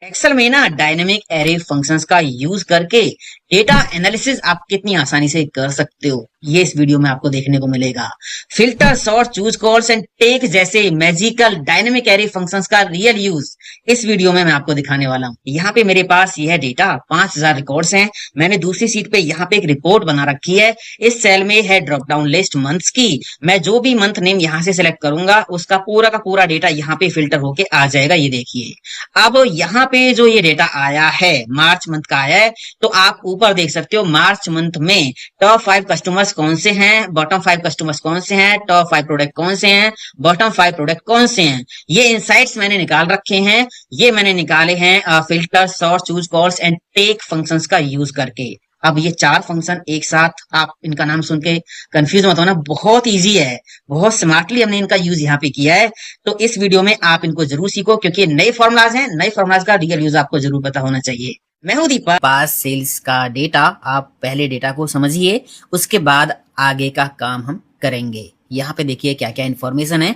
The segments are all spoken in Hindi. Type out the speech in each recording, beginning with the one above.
एक्सेल में ना डायनेमिक एरे फंक्शंस का यूज करके डेटा एनालिसिस आप कितनी आसानी से कर सकते हो, ये इस वीडियो में आपको देखने को मिलेगा। Filter, sort, choose, cols and take जैसे मैजिकल डायनेमिक एरे फंक्शंस का रियल यूज इस वीडियो में मैं आपको दिखाने वाला हूँ। यहाँ पे मेरे पास यह डेटा 5000 रिकॉर्ड्स हैं। मैंने दूसरी सीट पे यहाँ पे एक रिपोर्ट बना रखी है। इस सेल में है ड्रॉप डाउन लिस्ट मंथ्स की। मैं जो भी मंथ नेम यहाँ से सिलेक्ट करूंगा उसका पूरा का पूरा डेटा यहाँ पे फिल्टर होके आ जाएगा। ये देखिए, अब यहाँ पे जो ये डेटा आया है मार्च मंथ का आया है, तो आप ऊपर देख सकते हो मार्च मंथ में टॉप 5 कस्टमर्स कौन से हैं, बॉटम 5 कस्टमर्स कौन से हैं, टॉप 5 प्रोडक्ट कौन से हैं, बॉटम 5 प्रोडक्ट कौन से हैं। ये इनसाइट्स मैंने निकाल रखे हैं। ये मैंने निकाले हैं filter, sort, choose, cols and take functions का यूज करके। अब ये 4 फंक्शन एक साथ, आप इनका नाम सुन के कंफ्यूज मत होना, बहुत इजी है, बहुत स्मार्टली हमने इनका यूज यहाँ पे किया है। तो इस वीडियो में आप इनको जरूर सीखो, क्योंकि नए फॉर्मुलाज हैं, नए फॉर्मुलाज का रियल यूज आपको जरूर पता होना चाहिए। मैं हूं दीपक। पास सेल्स का डेटा, आप पहले डेटा को समझिए, उसके बाद आगे का काम हम करेंगे। यहाँ पे देखिए क्या क्या इन्फॉर्मेशन है।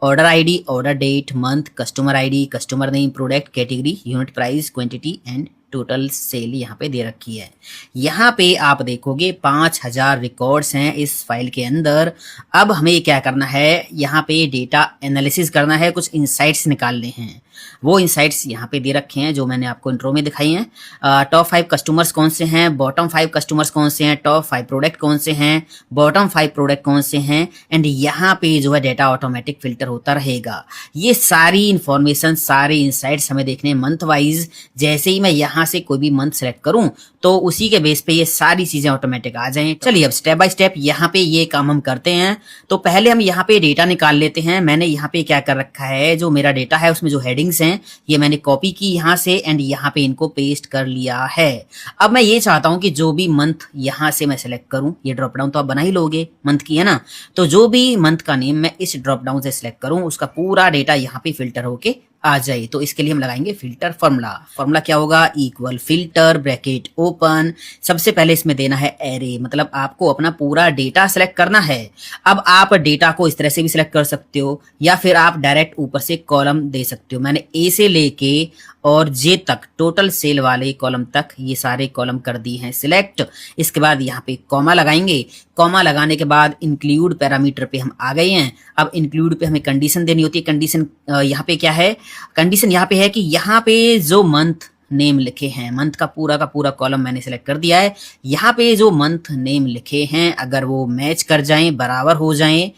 Order ID, order date, month, customer ID, customer name, product category, unit price, quantity and total sale यहाँ पे दे रखी है। यहाँ पे आप देखोगे 5000 रिकॉर्ड्स हैं इस फाइल के अंदर। अब हमें क्या करना है, यहाँ पे डेटा एनालिसिस करना है, कुछ इंसाइट्स निकालने हैं। वो इंसाइट्स यहाँ पे दे रखे हैं जो मैंने आपको इंट्रो में दिखाई हैं। टॉप 5 कस्टमर्स कौन से हैं, बॉटम 5 कस्टमर्स कौन से हैं, टॉप 5 प्रोडक्ट कौन से हैं, बॉटम 5 प्रोडक्ट कौन से हैं, एंड यहाँ पे जो है डेटा ऑटोमेटिक फिल्टर होता रहेगा। ये सारी इंफॉर्मेशन, सारे इंसाइट्स हमें देखने मंथ वाइज। जैसे ही मैं यहाँ से कोई भी मंथ सेलेक्ट करूं तो उसी के बेस पे ये सारी चीजें ऑटोमेटिक आ जाएं। चलिए अब स्टेप बाय स्टेप यहाँ पे ये काम हम करते हैं। तो पहले हम यहाँ पे डेटा निकाल लेते हैं। मैंने यहाँ पे क्या कर रखा है, जो मेरा डेटा है उसमें जो हेडिंग्स हैं ये मैंने कॉपी की यहाँ से एंड यहाँ पे इनको पेस्ट कर लिया है। अब मैं ये चाहता हूँ कि जो भी मंथ यहाँ से मैं सेलेक्ट करूँ, ये ड्रॉप डाउन तो आप बना ही लोगे मंथ की, है ना। तो जो भी मंथ का नेम मैं इस ड्रॉप डाउन से सिलेक्ट करूँ उसका पूरा डेटा यहाँ पे फिल्टर होके आ जाए। तो इसके लिए हम लगाएंगे फिल्टर फॉर्मूला। फॉर्मूला क्या होगा, इक्वल फिल्टर ब्रैकेट ओपन। सबसे पहले इसमें देना है एरे, मतलब आपको अपना पूरा डेटा सेलेक्ट करना है। अब आप डेटा को इस तरह से भी सिलेक्ट कर सकते हो या फिर आप डायरेक्ट ऊपर से कॉलम दे सकते हो। मैंने ए से लेके और जे तक टोटल सेल वाले कॉलम तक ये सारे कॉलम कर दिए हैं सिलेक्ट। इसके बाद यहाँ पे कॉमा लगाएंगे। कॉमा लगाने के बाद इंक्लूड पैरामीटर पे हम आ गए हैं। अब इंक्लूड पे हमें कंडीशन देनी होती है। कंडीशन यहाँ पे क्या है, कंडीशन यहाँ पे है कि यहाँ पे जो मंथ नेम लिखे हैं, मंथ का पूरा कॉलम मैंने सेलेक्ट कर दिया है। यहाँ पे जो मंथ नेम लिखे हैं अगर वो मैच कर जाएं, बराबर हो जाएं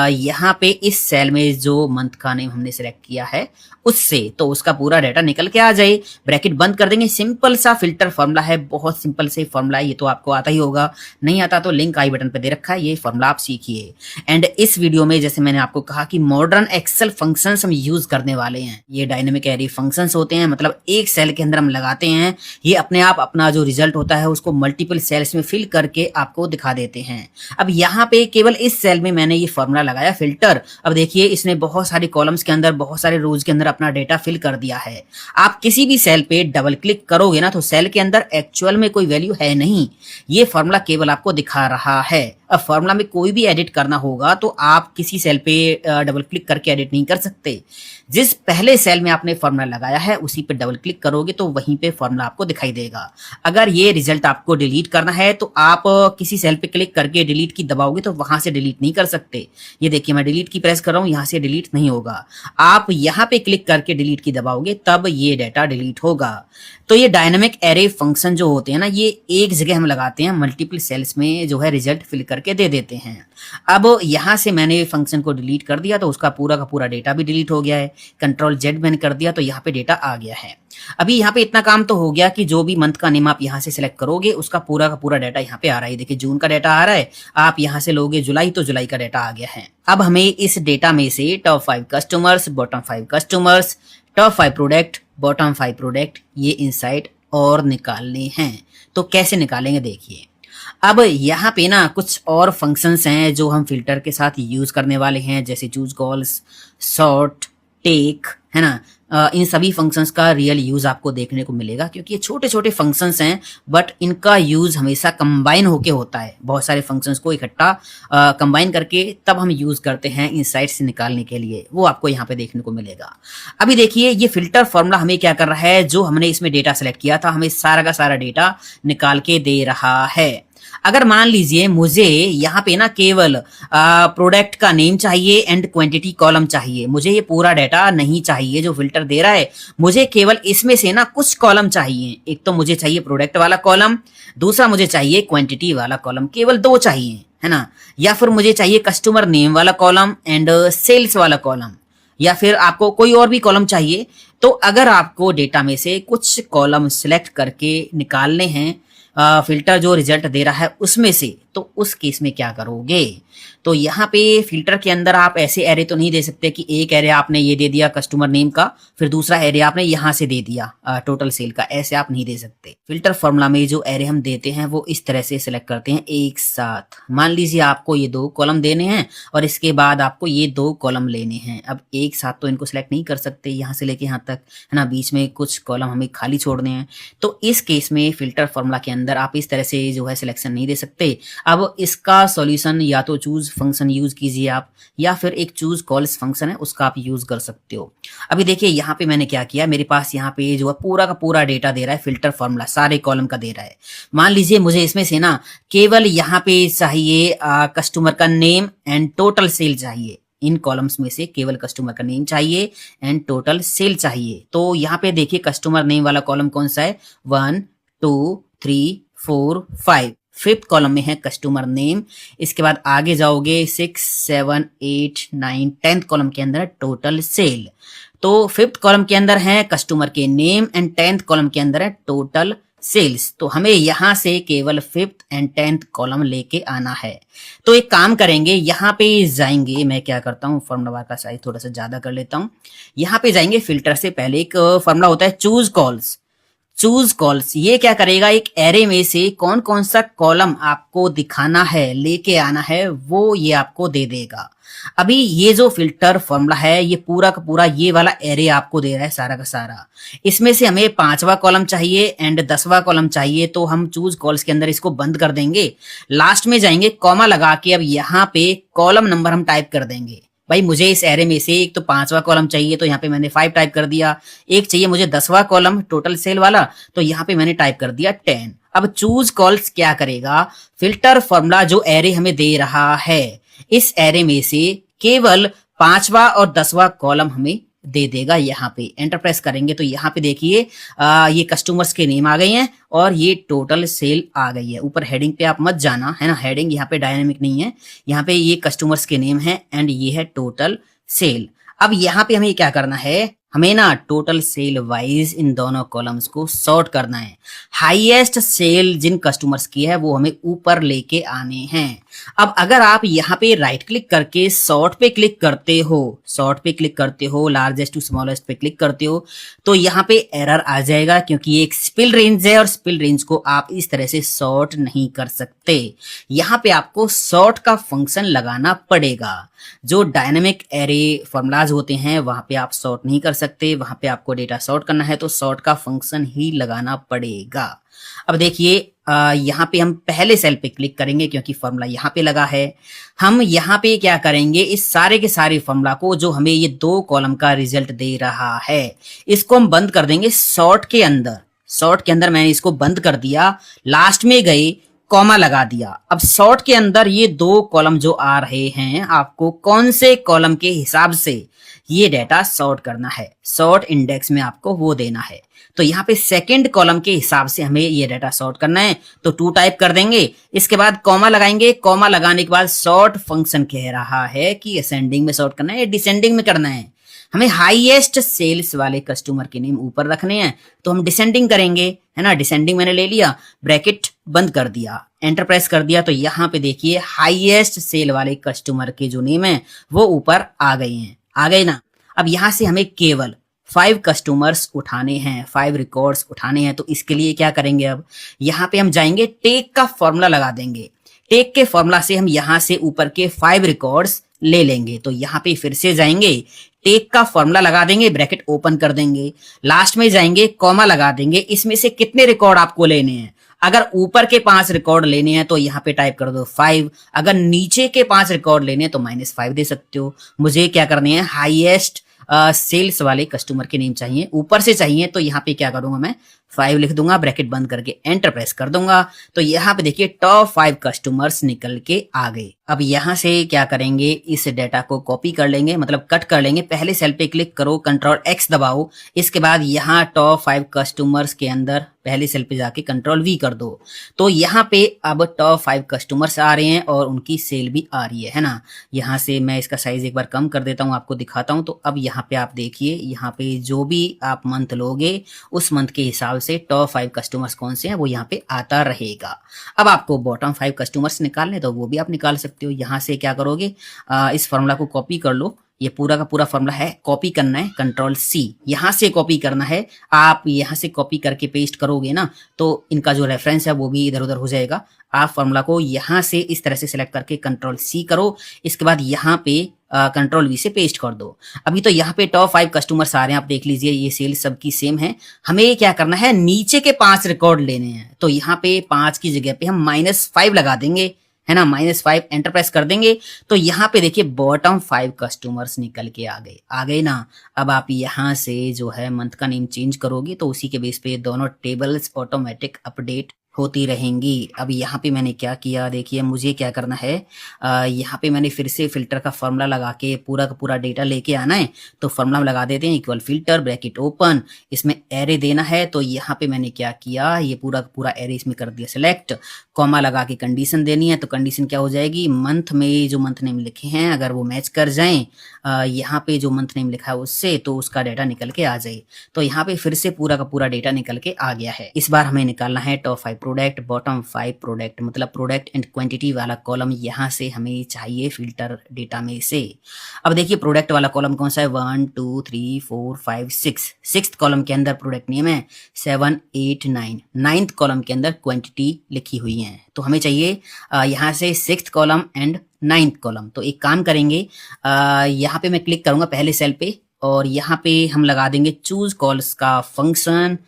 यहाँ पे इस सेल में जो मंथ का नेम हमने सेलेक्ट किया है उससे, तो उसका पूरा डाटा निकल के आ जाए। ब्रैकेट बंद कर देंगे। सिंपल सा फिल्टर फॉर्मूला है, बहुत सिंपल से फॉर्मूला है। ये तो आपको आता ही होगा, नहीं आता तो लिंक आई बटन पे दे रखा है, ये फॉर्मूला आप सीखिए। एंड इस वीडियो में जैसे मैंने आपको कहा कि मॉडर्न एक्सेल फंक्शंस हम यूज करने वाले हैं। ये डायनेमिक एरे फंक्शंस होते हैं, मतलब एक सेल के अंदर हम लगाते हैं, ये अपने आप अपना जो रिजल्ट होता है उसको मल्टीपल सेल्स में फिल करके आपको दिखा देते हैं। अब यहाँ पे केवल इस सेल में मैंने ये फॉर्मूला लगाया फिल्टर। अब देखिए इसने बहुत सारे कॉलम्स के अंदर, बहुत सारे रोज के अंदर अपना डेटा फिल कर दिया है। आप किसी भी सेल पे डबल क्लिक करोगे ना तो सेल के अंदर एक्चुअल में कोई वैल्यू है नहीं, ये फॉर्मूला केवल आपको दिखा रहा है। अब फॉर्मूला में कोई भी एडिट करना होगा तो आप किसी सेल पे डबल क्लिक करके एडिट नहीं कर सकते। जिस पहले सेल में आपने फॉर्मूला लगाया है उसी पे डबल क्लिक करोगे तो वहीं पे फॉर्मूला आपको दिखाई देगा। अगर ये रिजल्ट आपको डिलीट करना है तो आप किसी सेल पे क्लिक करके डिलीट की दबाओगे तो वहां से डिलीट नहीं कर सकते। ये देखिए मैं डिलीट की प्रेस कर रहा हूँ, यहाँ से डिलीट नहीं होगा। आप यहाँ पे क्लिक करके डिलीट की दबाओगे तब ये डाटा डिलीट होगा। तो ये डायनेमिक एरे फंक्शन जो होते हैं ना, ये एक जगह हम लगाते हैं, मल्टीपल सेल्स में जो है रिजल्ट फिल करके दे देते हैं। अब यहाँ से मैंने फंक्शन को डिलीट कर दिया तो उसका पूरा का पूरा डेटा भी डिलीट हो गया है। कंट्रोल जेड मैंने कर दिया तो यहाँ पे डेटा आ गया है। अभी यहाँ पे इतना काम तो हो गया कि जो भी मंथ का नेम आप यहाँ से सिलेक्ट करोगे उसका पूरा का पूरा डाटा यहाँ पे आ रहा है। देखिए जून का डाटा आ रहा है, आप यहाँ से लोगे जुलाई तो जुलाई का डाटा आ गया है। अब हमें इस डेटा में से top 5 customers, bottom 5 customers, top 5 product, bottom 5 product, ये इनसाइट और निकालने हैं। तो कैसे निकालेंगे देखिए। अब यहाँ पे ना कुछ और फंक्शंस हैं जो हम फिल्टर के साथ यूज करने वाले हैं, जैसे चूज कॉल्स, सॉर्ट, टेक है ना। इन सभी फंक्शंस का रियल यूज आपको देखने को मिलेगा, क्योंकि ये छोटे छोटे फंक्शंस हैं बट इनका यूज हमेशा कंबाइन होके होता है। बहुत सारे फंक्शंस को इकट्ठा कंबाइन करके तब हम यूज करते हैं इनसाइट्स निकालने के लिए, वो आपको यहाँ पे देखने को मिलेगा। अभी देखिए ये फिल्टर फॉर्मूला हमें क्या कर रहा है, जो हमने इसमें डेटा सेलेक्ट किया था हमें सारा का सारा डेटा निकाल के दे रहा है। अगर मान लीजिए मुझे यहाँ पे ना केवल प्रोडक्ट का नेम चाहिए एंड क्वांटिटी कॉलम चाहिए, मुझे ये पूरा डाटा नहीं चाहिए जो फिल्टर दे रहा है, मुझे केवल इसमें से ना कुछ कॉलम चाहिए। एक तो मुझे चाहिए प्रोडक्ट वाला कॉलम, दूसरा मुझे चाहिए क्वांटिटी वाला कॉलम, केवल दो चाहिए, है ना। या फिर मुझे चाहिए कस्टमर नेम वाला कॉलम एंड सेल्स वाला कॉलम, या फिर आपको कोई और भी कॉलम चाहिए। तो अगर आपको डेटा में से कुछ कॉलम सिलेक्ट करके निकालने हैं फिल्टर जो रिजल्ट दे रहा है उसमें से, तो उस केस में क्या करोगे। तो यहाँ पे फिल्टर के अंदर आप ऐसे एरे तो नहीं दे सकते कि एक एरे आपने ये दे दिया कस्टमर नेम का, फिर दूसरा एरे आपने यहाँ से दे दिया टोटल सेल का, ऐसे आप नहीं दे सकते। फिल्टर फॉर्मूला में जो एरे हम देते हैं वो इस तरह से सिलेक्ट करते हैं एक साथ। मान लीजिए आपको ये दो कॉलम देने हैं और इसके बाद आपको ये दो कॉलम लेने हैं। अब एक साथ तो इनको सिलेक्ट नहीं कर सकते यहाँ से लेके यहाँ तक, है ना, बीच में कुछ कॉलम हमें खाली छोड़ने हैं। तो इस केस में फिल्टर फॉर्मूला के अंदर आप इस तरह से जो है सिलेक्शन नहीं दे सकते। अब इसका सॉल्यूशन या तो चूज फंक्शन यूज कीजिए आप, या फिर एक चूज कॉल्स फंक्शन है उसका आप यूज कर सकते हो। अभी देखिए यहाँ पे मैंने क्या किया, मेरे पास यहाँ पे जो है पूरा का पूरा डेटा दे रहा है, फिल्टर फॉर्मूला सारे कॉलम का दे रहा है। मान लीजिए मुझे इसमें से ना केवल यहाँ पे चाहिए कस्टमर का नेम एंड टोटल सेल चाहिए। इन कॉलम्स में से केवल कस्टमर का नेम चाहिए एंड टोटल सेल चाहिए। तो यहाँ पे देखिए कस्टमर नेम वाला कॉलम कौन सा है, 1 2 3 4 5, फिफ्थ कॉलम में है कस्टमर नेम। इसके बाद आगे जाओगे 6 7 8 9 10th कॉलम के अंदर है टोटल सेल। तो फिफ्थ कॉलम के अंदर है कस्टमर के नेम एंड 10th कॉलम के अंदर है टोटल सेल्स। तो हमें यहां से केवल फिफ्थ एंड 10th कॉलम लेके आना है। तो एक काम करेंगे, यहाँ पे जाएंगे, मैं क्या करता हूँ फॉर्मूला बार का साइज थोड़ा सा ज्यादा कर लेता हूँ। यहाँ पे जाएंगे, फिल्टर से पहले एक फॉर्मूला होता है चूज कॉल्स। चूज कॉल्स ये क्या करेगा, एक एरे में से कौन कौन सा कॉलम आपको दिखाना है, लेके आना है, वो ये आपको दे देगा। अभी ये जो फिल्टर फॉर्मूला है ये पूरा का पूरा ये वाला एरे आपको दे रहा है सारा का सारा। इसमें से हमें 5वां कॉलम चाहिए एंड 10वां कॉलम चाहिए, तो हम चूज कॉल्स के अंदर इसको बंद कर देंगे। लास्ट में जाएंगे, कॉमा लगा के अब यहाँ पे कॉलम नंबर हम टाइप कर देंगे। भाई मुझे इस एरे में से एक तो 5वां कॉलम चाहिए, तो यहाँ पे मैंने 5 टाइप कर दिया। एक चाहिए मुझे 10वां कॉलम टोटल सेल वाला, तो यहाँ पे मैंने टाइप कर दिया 10। अब चूज कॉल्स क्या करेगा, फिल्टर फॉर्मूला जो एरे हमें दे रहा है इस एरे में से केवल 5वां और 10वां कॉलम हमें दे देगा। यहाँ पे एंटर प्रेस करेंगे तो यहाँ पे देखिए ये कस्टमर्स के नेम आ गए हैं और ये टोटल सेल आ गई है। ऊपर हेडिंग पे आप मत जाना, है ना, हेडिंग यहाँ पे डायनेमिक नहीं है। यहाँ पे ये कस्टमर्स के नेम है एंड ये है टोटल सेल। अब यहाँ पे हमें क्या करना है, हमें ना टोटल सेल वाइज इन दोनों कॉलम्स को सॉर्ट करना है। हाईएस्ट सेल जिन कस्टमर्स की है वो हमें ऊपर लेके आने हैं। अब अगर आप यहाँ पे राइट क्लिक करके सॉर्ट पे क्लिक करते हो, लार्जेस्ट टू स्मॉलेस्ट पे क्लिक करते हो, तो यहाँ पे एरर आ जाएगा, क्योंकि ये एक स्पिल रेंज है और स्पिल रेंज को आप इस तरह से सॉर्ट नहीं कर सकते। यहाँ पे आपको सॉर्ट का फंक्शन लगाना पड़ेगा। जो डायनेमिक एरे फॉर्मूलाज होते हैं वहां पे आप सॉर्ट नहीं कर सकते, वहां पे आपको डेटा सॉर्ट करना है तो सॉर्ट का फंक्शन ही लगाना पड़ेगा। अब देखिए यहाँ पे हम पहले सेल पे क्लिक करेंगे क्योंकि फॉर्मूला यहाँ पे लगा है। हम यहाँ पे क्या करेंगे, इस सारे के सारे फॉर्मूला को जो हमें ये 2 कॉलम का रिजल्ट दे रहा है इसको हम बंद कर देंगे सॉर्ट के अंदर। सॉर्ट के अंदर मैंने इसको बंद कर दिया, लास्ट में गए कॉमा लगा दिया। अब सॉर्ट के अंदर ये 2 कॉलम जो आ रहे हैं, आपको कौन से कॉलम के हिसाब से ये डाटा सॉर्ट करना है, सॉर्ट इंडेक्स में आपको वो देना है। तो यहाँ पे सेकंड कॉलम के हिसाब से हमें ये डाटा सॉर्ट करना है, तो 2 टाइप कर देंगे। इसके बाद कॉमा लगाएंगे, कॉमा लगाने के बाद सॉर्ट फंक्शन कह रहा है कि असेंडिंग में सॉर्ट करना है या डिसेंडिंग में करना है। हमें हाईएस्ट सेल्स वाले कस्टमर के नेम ऊपर रखने हैं, तो हम डिसेंडिंग करेंगे, है ना। डिसेंडिंग मैंने ले लिया, ब्रैकेट बंद कर दिया, एंटर प्रेस कर दिया, तो यहाँ पे देखिए हाईएस्ट सेल वाले कस्टमर के जो नेम है वो ऊपर आ गए हैं, आ गए ना। अब यहाँ से हमें केवल 5 कस्टमर्स उठाने हैं, 5 रिकॉर्ड्स उठाने हैं। तो इसके लिए क्या करेंगे, अब यहाँ पे हम जाएंगे, टेक का फॉर्मूला लगा देंगे। टेक के फॉर्मूला से हम यहाँ से ऊपर के 5 रिकॉर्ड्स ले लेंगे। तो यहाँ पे फिर से जाएंगे, टेक का फॉर्मूला लगा देंगे, ब्रैकेट ओपन कर देंगे, लास्ट में जाएंगे, कॉमा लगा देंगे। इसमें से कितने रिकॉर्ड आपको लेने हैं? अगर ऊपर के 5 रिकॉर्ड लेने हैं तो यहाँ पे टाइप कर दो 5, अगर नीचे के 5 रिकॉर्ड लेने हैं तो -5 दे सकते हो। मुझे क्या करने हैं, हाईएस्ट सेल्स वाले कस्टमर के नेम चाहिए, ऊपर से चाहिए, तो यहाँ पे क्या करूंगा मैं 5 लिख दूंगा, ब्रैकेट बंद करके एंटर प्रेस कर दूंगा। तो यहाँ पे देखिए टॉप 5 कस्टमर्स निकल के आ गए। अब यहाँ से क्या करेंगे, इस डेटा को कॉपी कर लेंगे, मतलब कट कर लेंगे। पहले सेल पे क्लिक करो, कंट्रोल X दबाओ, इसके बाद यहाँ टॉप 5 कस्टमर्स के अंदर पहले सेल पे जाके कंट्रोल V कर दो। तो यहाँ पे अब टॉप 5 कस्टमर्स आ रहे हैं और उनकी सेल भी आ रही है ना। यहाँ से मैं इसका साइज एक बार कम कर देता हूँ, आपको दिखाता हूँ। तो अब यहाँ पे आप देखिए, यहाँ पे जो भी आप मंथ लोगे उस मंथ के हिसाब से टॉप 5 कस्टमर्स कौन से हैं वो यहाँ पे आता रहेगा। अब आपको बॉटम 5 कस्टमर्स निकालने तो वो भी आप निकाल सकते हो। यहाँ से क्या करोगे, इस फॉर्मूला को कॉपी कर लो, ये पूरा का पूरा फॉर्मूला है, कॉपी करना है, कंट्रोल C, यहाँ से कॉपी करना है। आप यहाँ से कॉपी करके पेस्ट करोगे ना तो इनका जो रेफरेंस है वो भी इधर उधर हो जाएगा। आप फॉर्मूला को यहाँ से इस तरह से सिलेक्ट करके कंट्रोल C करो, इसके बाद यहाँ पे कंट्रोल V से पेस्ट कर दो। अभी तो यहाँ पे टॉप 5 कस्टमर्स आ रहे हैं, आप देख लीजिए ये सेल सबकी सेम है। हमें क्या करना है, नीचे के 5 रिकॉर्ड लेने हैं। तो यहाँ पे 5 की जगह पे हम -5 लगा देंगे, है ना, -5 एंटर प्रेस कर देंगे। तो यहाँ पे देखिए बॉटम 5 कस्टमर्स निकल के आ गए ना। अब आप यहाँ से जो है मंथ का नेम चेंज करोगे तो उसी के बेस पे दोनों टेबल्स ऑटोमेटिक अपडेट होती रहेंगी। अब यहाँ पे मैंने क्या किया, देखिए मुझे क्या करना है, यहाँ पे मैंने फिर से फिल्टर का फॉर्मूला लगा के पूरा का पूरा डेटा लेके आना है। तो फॉर्मूला लगा देते हैं, इक्वल फिल्टर, ब्रैकेट ओपन, इसमें एरे देना है। तो यहाँ पे मैंने क्या किया, ये पूरा का पूरा एरे इसमें कर दिया सिलेक्ट, कॉमा लगा के कंडीशन देनी है। तो कंडीशन क्या हो जाएगी, मंथ में जो मंथ नेम लिखे हैं अगर वो मैच कर जाएं यहाँ पे जो मंथ नेम लिखा है उससे, तो उसका डेटा निकल के आ जाए। तो यहाँ पे फिर से पूरा का पूरा डेटा निकल के आ गया है। इस बार हमें निकालना है टॉप 5 प्रोडक्ट, बॉटम 5 प्रोडक्ट, मतलब प्रोडक्ट एंड क्वांटिटी वाला कॉलम यहाँ से हमें चाहिए फिल्टर डेटा में से। अब देखिए प्रोडक्ट वाला कॉलम कौन सा है, 1 2 3 4 5 6, 6th कॉलम के अंदर प्रोडक्ट नेम है, 7 8 9, 9th कॉलम के अंदर क्वांटिटी लिखी हुई है। तो हमें चाहिए यहाँ से 6th column and 9th column. तो एक काम करेंगे, यहाँ पे मैं क्लिक करूंगा पहले सेल पे और यहाँ पे हम लगा देंगे चूज कॉल्स का फंक्शन,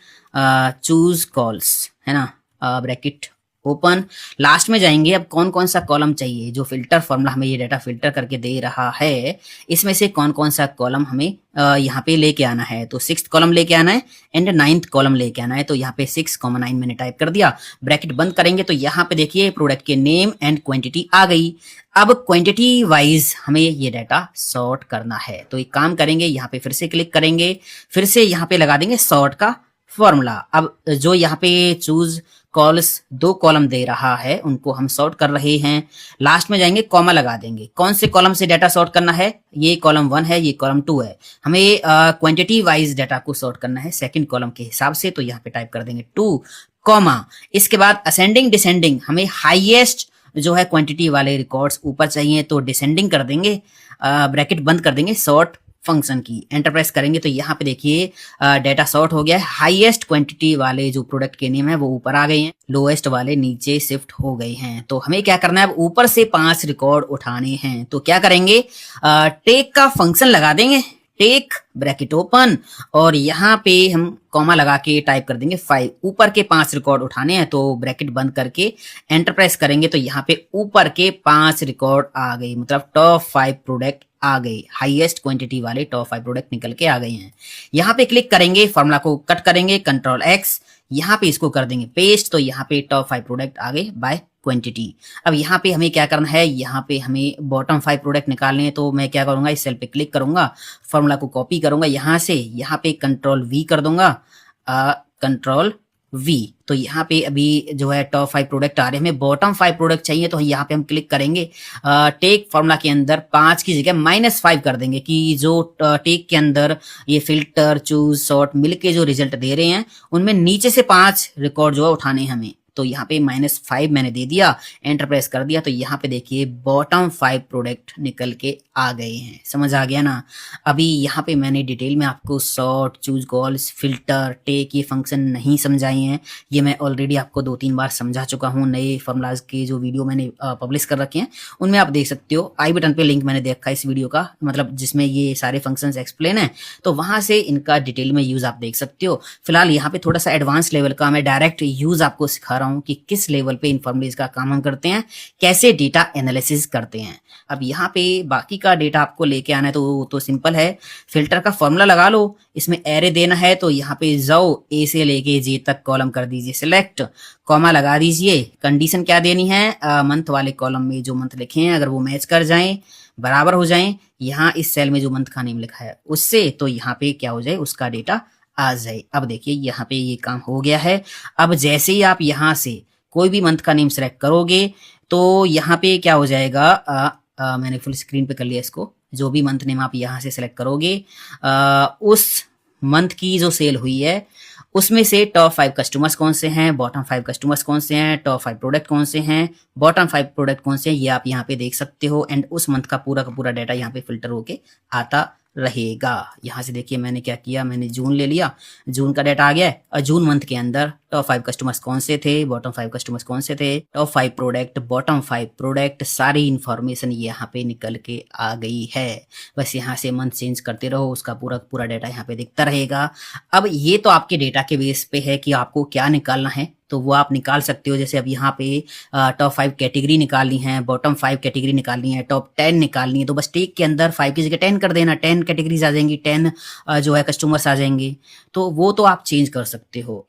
चूज कॉल्स, है ना, ब्रैकेट ओपन, लास्ट में जाएंगे। अब कौन कौन सा कॉलम चाहिए, जो फिल्टर फॉर्मूला हमें ये डाटा फिल्टर करके दे रहा है इसमें से कौन कौन सा कॉलम हमें यहाँ पे लेके आना है। तो 6th कॉलम लेके आना है एंड 9th कॉलम लेके आना है। तो यहाँ पे 6,9 मैंने टाइप कर दिया, ब्रैकेट बंद करेंगे। तो यहाँ पे देखिए प्रोडक्ट के नेम एंड क्वांटिटी आ गई। अब क्वांटिटी वाइज हमें ये डाटा सॉर्ट करना है। तो एक काम करेंगे, यहाँ पे फिर से क्लिक करेंगे, फिर से यहाँ पे लगा देंगे सॉर्ट का फॉर्मूला। अब जो यहाँ पे चूज कॉल्स 2 कॉलम दे रहा है उनको हम सॉर्ट कर रहे हैं। लास्ट में जाएंगे, कॉमा लगा देंगे। कौन से कॉलम से डाटा सॉर्ट करना है, ये कॉलम 1 है, ये कॉलम 2 है। हमें क्वांटिटी वाइज डाटा को सॉर्ट करना है 2nd कॉलम के हिसाब से। तो यहाँ पे टाइप कर देंगे 2 कॉमा, इसके बाद असेंडिंग डिसेंडिंग, हमें हाईएस्ट जो है क्वांटिटी वाले रिकॉर्ड्स ऊपर चाहिए तो डिसेंडिंग कर देंगे, ब्रैकेट बंद कर देंगे, सॉर्ट फंक्शन की एंटर प्रेस करेंगे। तो यहाँ पे देखिए डेटा सॉर्ट हो गया है। हाईएस्ट क्वांटिटी वाले जो प्रोडक्ट के नेम है वो ऊपर आ गए हैं, लोएस्ट वाले नीचे शिफ्ट हो गए हैं। तो हमें क्या करना है, अब ऊपर से 5 रिकॉर्ड उठाने हैं। तो क्या करेंगे, टेक का फंक्शन लगा देंगे, टेक ब्रैकेट ओपन, और यहाँ पे हम कॉमा लगा के टाइप कर देंगे 5। ऊपर के 5 रिकॉर्ड उठाने हैं तो ब्रैकेट बंद करके एंटर प्रेस करेंगे। तो यहाँ पे ऊपर के 5 रिकॉर्ड आ गए, मतलब टॉप 5 प्रोडक्ट आ गए, हाईएस्ट क्वांटिटी वाले टॉप 5 प्रोडक्ट निकल के आ गए हैं। यहाँ पे क्लिक करेंगे, फॉर्मूला को कट करेंगे, कंट्रोल X, यहाँ पे इसको कर देंगे पेस्ट। तो यहाँ पे टॉप 5 प्रोडक्ट आ गए बाय क्वांटिटी। अब यहाँ पे हमें क्या करना है, यहाँ पे हमें बॉटम 5 प्रोडक्ट निकालने हैं। तो मैं क्या करूंगा, इस सेल पे क्लिक करूंगा, फॉर्मूला को कॉपी करूंगा, यहाँ से यहाँ पे कंट्रोल V कर दूंगा, कंट्रोल V। तो यहाँ पे अभी जो है टॉप 5 प्रोडक्ट आ रहे हैं, हमें बॉटम 5 प्रोडक्ट चाहिए। तो यहाँ पे हम क्लिक करेंगे, टेक फॉर्मूला के अंदर 5 की जगह -5 कर देंगे कि जो टेक के अंदर ये फिल्टर चूज सॉर्ट मिलके जो रिजल्ट दे रहे हैं उनमें नीचे से 5 रिकॉर्ड जो है उठाने हैं हमें। तो यहाँ पे -5 मैंने दे दिया, एंटर प्रेस कर दिया, तो यहाँ पे देखिए बॉटम 5 प्रोडक्ट निकल के आ गए हैं। समझ आ गया ना। अभी यहाँ पे मैंने डिटेल में आपको sort, choose cols, filter, take ये फंक्शन नहीं समझाए हैं। ये मैं ऑलरेडी आपको 2-3 बार समझा चुका हूँ। नए फॉर्मूलाज के जो वीडियो मैंने पब्लिश कर रखे हैं उनमें आप देख सकते हो। आई बटन पे लिंक मैंने देखा इस वीडियो का, मतलब जिसमें ये सारे फंक्शंस एक्सप्लेन है, तो वहां से इनका डिटेल में यूज आप देख सकते हो। फिलहाल यहाँ पे थोड़ा सा एडवांस लेवल का मैं डायरेक्ट यूज आपको सिखा रहा हूँ कि किस लेवल पे इन फॉर्मूलेज का काम हम करते हैं, कैसे डेटा एनालिसिस करते हैं। अब यहाँ पे बाकी का डेटा आपको लेके आना है तो सिंपल है। फिल्टर का फॉर्मूला लगा लो, इसमें एरे देना है तो यहाँ पे जाओ, ए से लेके जे तक कॉलम कर दीजिए सिलेक्ट, कॉमा लगा दीजिए। कंडीशन क्या देनी है, मंथ वाले कॉलम में जो मंथ लिखे हैं अगर वो मैच कर जाएं, बराबर हो जाएं यहाँ इस सेल में जो मंथ का नेम लिखा है उससे, तो यहाँ पे क्या हो जाए, उसका डेटा आ जाए। अब देखिए यहाँ पे ये काम हो गया है। अब जैसे ही आप यहाँ से कोई भी मंथ का नेम सेलेक्ट करोगे तो यहाँ पे क्या हो जाएगा, मैंने फुल स्क्रीन पे कर लिया इसको। जो भी मंथ नेम आप यहाँ से सेलेक्ट करोगे उस मंथ की जो सेल हुई है उसमें से टॉप 5 कस्टमर्स कौन से हैं, बॉटम 5 कस्टमर्स कौन से हैं, टॉप 5 प्रोडक्ट कौन से हैं, बॉटम 5 प्रोडक्ट कौन से हैं, ये आप यहाँ पे देख सकते हो। एंड उस मंथ का पूरा डाटा यहाँ पे फिल्टर होके आता रहेगा। यहाँ से देखिए मैंने क्या किया, मैंने जून ले लिया, जून का डाटा आ गया है और जून मंथ के अंदर टॉप 5 कस्टमर्स कौन से थे, बॉटम 5 कस्टमर्स कौन से थे, टॉप 5 प्रोडक्ट, बॉटम 5 प्रोडक्ट, सारी इंफॉर्मेशन यहाँ पे निकल के आ गई है। बस यहाँ से मंथ चेंज करते रहो, उसका पूरा डाटा यहाँ पे दिखता रहेगा। अब ये तो आपके डेटा के बेस पे है कि आपको क्या निकालना है, तो वो आप निकाल सकते हो। जैसे अब यहाँ पे टॉप 5 कैटेगरी निकालनी है, बॉटम 5 कैटेगरी निकालनी है, टॉप 10 निकालनी है, तो बस टेक के अंदर 5 की जगह 10 कर देना, 10 कैटेगरीज आ जाएंगी, 10 जो है कस्टमर्स आ जाएंगे, तो वो तो आप चेंज कर सकते हो।